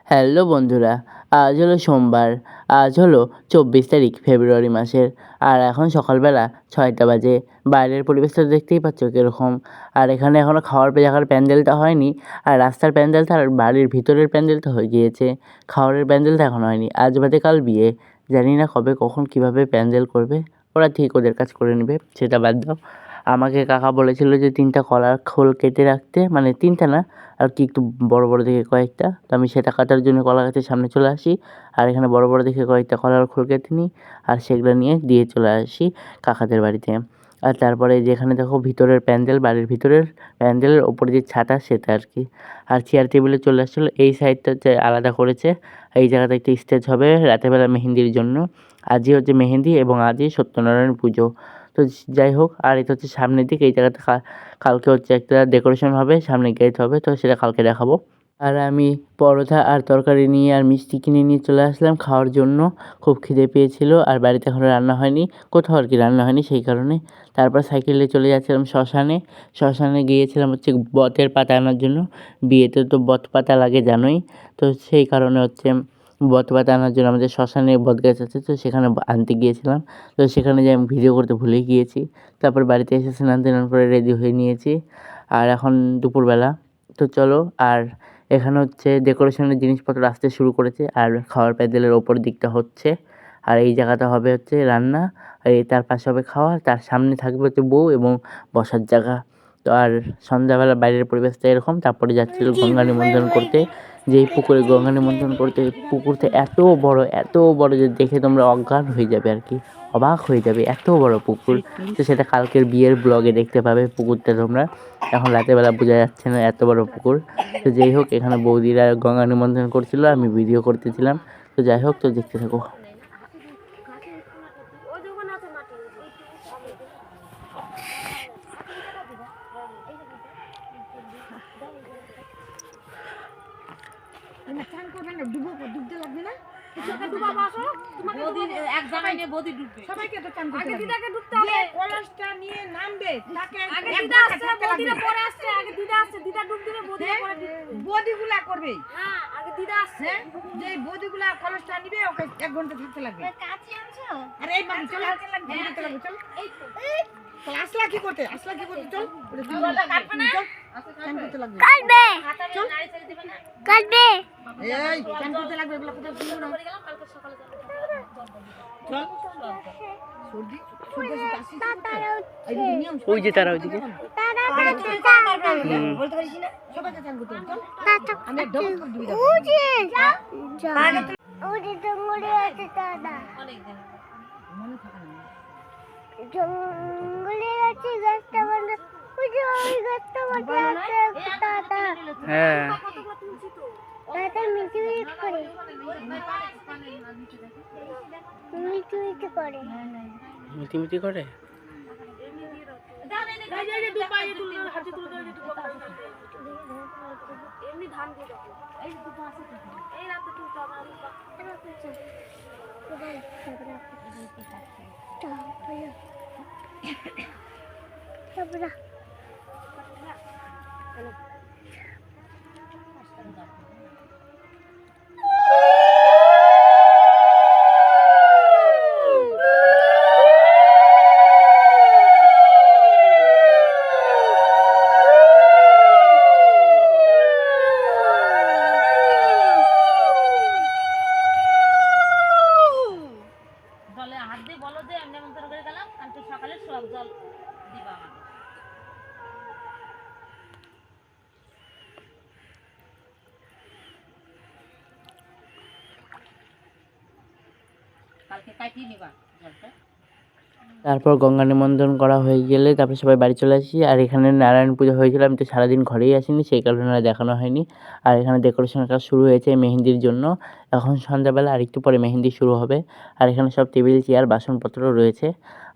Hello বন্ধুরা, আজ হলো সোমবার। আজ হলো 24 তারিখ ফেব্রুয়ারি মাসের। আর এখন সকালবেলা 6টা বাজে। বাইরের পরিবেশটা দেখতেই পাচ্ছ কীরকম। আর এখানে এখনও খাওয়ার জায়গার প্যান্ডেলটা হয়নি। আর রাস্তার প্যান্ডেলটা আর বাড়ির ভিতরের প্যান্ডেলটা হয়ে গিয়েছে। খাওয়ারের প্যান্ডেলটা এখনও হয়নি। আজ বাদে কাল বিয়ে। জানি না কবে কখন কীভাবে প্যান্ডেল করবে। ওরা ঠিক ওদের কাজ করে নেবে, সেটা বাদ দাও। আমাকে কাকা বলেছিল যে 3টা কলার খোল কেটে রাখতে, মানে 3টা না, আর কি একটু বড় বড় দেখে কয়েকটা। তো আমি সেটা কাটার জন্য কলা গাছের সামনে চলে আসি। আর এখানে বড় বড় দেখে কয়েকটা কলার খোল কেটে নিই। আর সেগুলো নিয়ে দিয়ে চলে আসি কাকাদের বাড়িতে। আর তারপরে যেখানে দেখো ভিতরের প্যান্ডেল, বাড়ির ভিতরের প্যান্ডেলের ওপরে যে ছাতা সেটা আর কি। আর চেয়ার টেবিলে চলে আসছিলো। এই সাইডটা হচ্ছে আলাদা করেছে। এই জায়গাতে একটা স্টেজ হবে রাতেরবেলা মেহেন্দির জন্য। আজই হচ্ছে মেহেন্দি এবং আজই সত্যনারায়ণ পুজো। তো যাই হোক, আর এটা হচ্ছে সামনের দিক। এই জায়গাতে কালকে হচ্ছে একটা ডেকোরেশন হবে, সামনে গেট হবে, তো সেটা কালকে দেখাবো। আর আমি পরোটা আর তরকারি নিয়ে আর মিষ্টি কিনে নিয়ে চলে আসলাম খাওয়ার জন্য। খুব খিদে পেয়েছিল আর বাড়িতে এখনও রান্না হয়নি, কোথাও আর কি রান্না হয়নি সেই কারণে। তারপর সাইকেলে চলে যাচ্ছিলাম শ্মশানে। শ্মশানে গিয়েছিলাম হচ্ছে বটের পাতা আনার জন্য। বিয়েতে তো বট পাতা লাগে জানোই। তো সেই কারণে হচ্ছে বট পাতা আনার জন্য আমাদের শ্মশানে বট গাছ আছে, তো সেখানে আনতে গিয়েছিলাম। তো সেখানে যেয়ে আমি ভিডিও করতে ভুলে গিয়েছি। তারপর বাড়িতে এসে স্নান টান করে রেডি হয়ে নিয়েছি। আর এখন দুপুরবেলা। তো চলো। আর এখানে হচ্ছে ডেকোরেশনের জিনিসপত্র আসতে শুরু করেছে আর খাওয়ার প্যান্ডেলের ওপর দিকটা হচ্ছে। আর এই জায়গাটা হবে হচ্ছে রান্না। আর এই তার পাশে হবে খাওয়া, তার সামনে থাকবে হচ্ছে বউ এবং বসার জায়গা। তো আর সন্ধ্যাবেলা বাইরের পরিবেশটা এরকম। তারপরে যাচ্ছিল গঙ্গা নিমন্ত্রণ করতে। যেই পুকুরে গঙ্গা নিমন্ত্রণ করতে, পুকুরটা এত বড় যে দেখে তোমরা অজ্ঞান হয়ে যাবে আর কি, অবাক হয়ে যাবে, এত বড় পুকুর। তো সেটা কালকের বিয়ের ব্লগে দেখতে পাবে পুকুরটা তোমরা। এখন রাতের বেলা বোঝা যাচ্ছে না এত বড় পুকুর। তো যাই হোক, এখানে বৌদিরা গঙ্গা নিমন্ত্রণ করছিল, আমি ভিডিও করতেছিলাম। তো যাই হোক, তো দেখতে থাকো। ডুবতে লাগবে না। এক জায়গায় নিয়ে বৌদি ডুববে, সবাইকে তো চান করতে হবে। আগে দিদাকে ডুবতে হবে, কলসটা নিয়ে নামবে, তাকে আগে দিদা আসছে, বৌদিরা পরে আসছে। আগে দিদা আসছে, দিদা ডুব দিবে, বৌদিরা পরে বৌদিগুলা করবে। হ্যাঁ, আগে দিদা আসছে। যে বৌদিগুলা কলসটা নিবে, ওকে 1 ঘন্টা থাকতে লাগবে। কাছে আনছো? আরে এই মামি চল, চল এই তো আসলা কি করতে চল। ওটা কাটবে না, চান করতে লাগবে। কাটবে, চল নাড়ি ছেড়ে দিবে না, কাটবে। এই চান করতে লাগবে, এগুলা কোথাও শুনো না। কালকে সকালে যাব, চল সর্দি আসি। এই নিয়ম ওই যে তারা ওইদিকে বলতে পারিস না, সবাইকে চান করতে চল। আমি ডবল করে দিবি, ওই যে যা ওই যে জঙ্গলে আছে দাদা, অনেক দিন মনে থাকে না। জঙ্গলে আছে গাছটা বন্ধ, ওই যে ওই গাছটা বন্ধ আছে দাদা। হ্যাঁ কতগুলো তুলছি তো দাদা, মিটি করে মিটি করে এমনি ধান দিয়ে দাও। এই দুটো আছে, এই রাতে তুলতে হবে। তারপর গঙ্গা নিমন্ত্রণ করা হয়ে গেলে তারপর সবাই বাড়ি চলে আসি। আর এখানে নারায়ণ পুজো হয়েছিল, আমি তো সারাদিন ঘরেই আসিনি, সেই কারণে আর দেখানো হয়নি। আর এখানে ডেকোরেশনের কাজ শুরু হয়েছে মেহেন্দির জন্য। এখন সন্ধ্যাবেলা, আর একটু পরে মেহেন্দি শুরু হবে। আর এখানে সব টেবিল চেয়ার বাসনপত্র রয়েছে।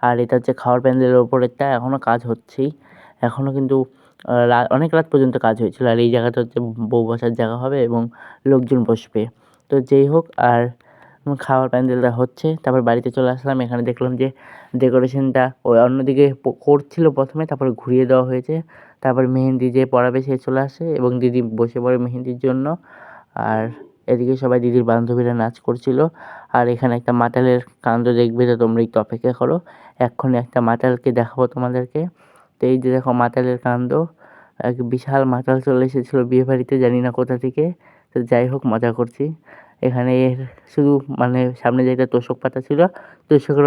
আর এটা হচ্ছে খাওয়ার প্যান্ডেলের ওপরেরটা, এখনও কাজ হচ্ছেই। এখনও কিন্তু অনেক রাত পর্যন্ত কাজ হয়েছিল। আর এই জায়গাটা হচ্ছে বউ বসার জায়গা হবে এবং লোকজন বসবে। তো যেই হোক, আর খাওয়ার প্যান্ডেলটা হচ্ছে। তারপর বাড়িতে চলে আসলাম। এখানে দেখলাম যে ডেকোরেশনটা ওই অন্যদিকে করছিল প্রথমে, তারপরে ঘুরিয়ে দেওয়া হয়েছে। তারপর মেহেন্দি যে পড়াবে সে চলে আসে এবং দিদি বসে পড়ে মেহেন্দির জন্য। আর এদিকে সবাই দিদির বান্ধবীরা নাচ করছিল। আর এখানে একটা মাতালের কাণ্ড দেখবে, তো তোমরা একটু অপেক্ষা করো, এক্ষুনি একটা মাতালকে দেখাবো তোমাদেরকে। তো এই যে দেখো মাতালের কাণ্ড, এক বিশাল মাতাল চলে এসেছিলো বিয়ে বাড়িতে, জানি না কোথা থেকে। তো যাই হোক, মজা করছি। এখানে শুধু মানে সামনে যে একটা তোশক পাতা ছিল, তোশকের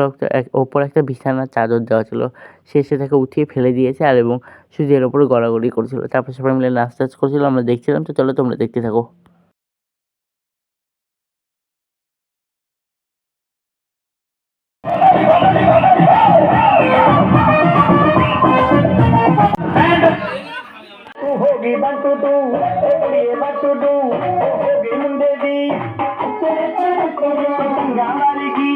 ওপর একটা বিছানার চাদর দেওয়া ছিল, সে সেটাকে উঠিয়ে ফেলে দিয়েছে আর এবং শুধু এর ওপরে গড়াগড়ি করছিল। তারপর সবাই মিলে নাচ টাচ করছিল, আমরা দেখছিলাম। তো চলো তোমরা দেখতে থাকো। ಹೋಗಿ ಬಂತುದು ಹೋಗಿ ಬಂತುದು ಹೋಗಿ ಮುಂದೆ ಗಾಳಿಗಿ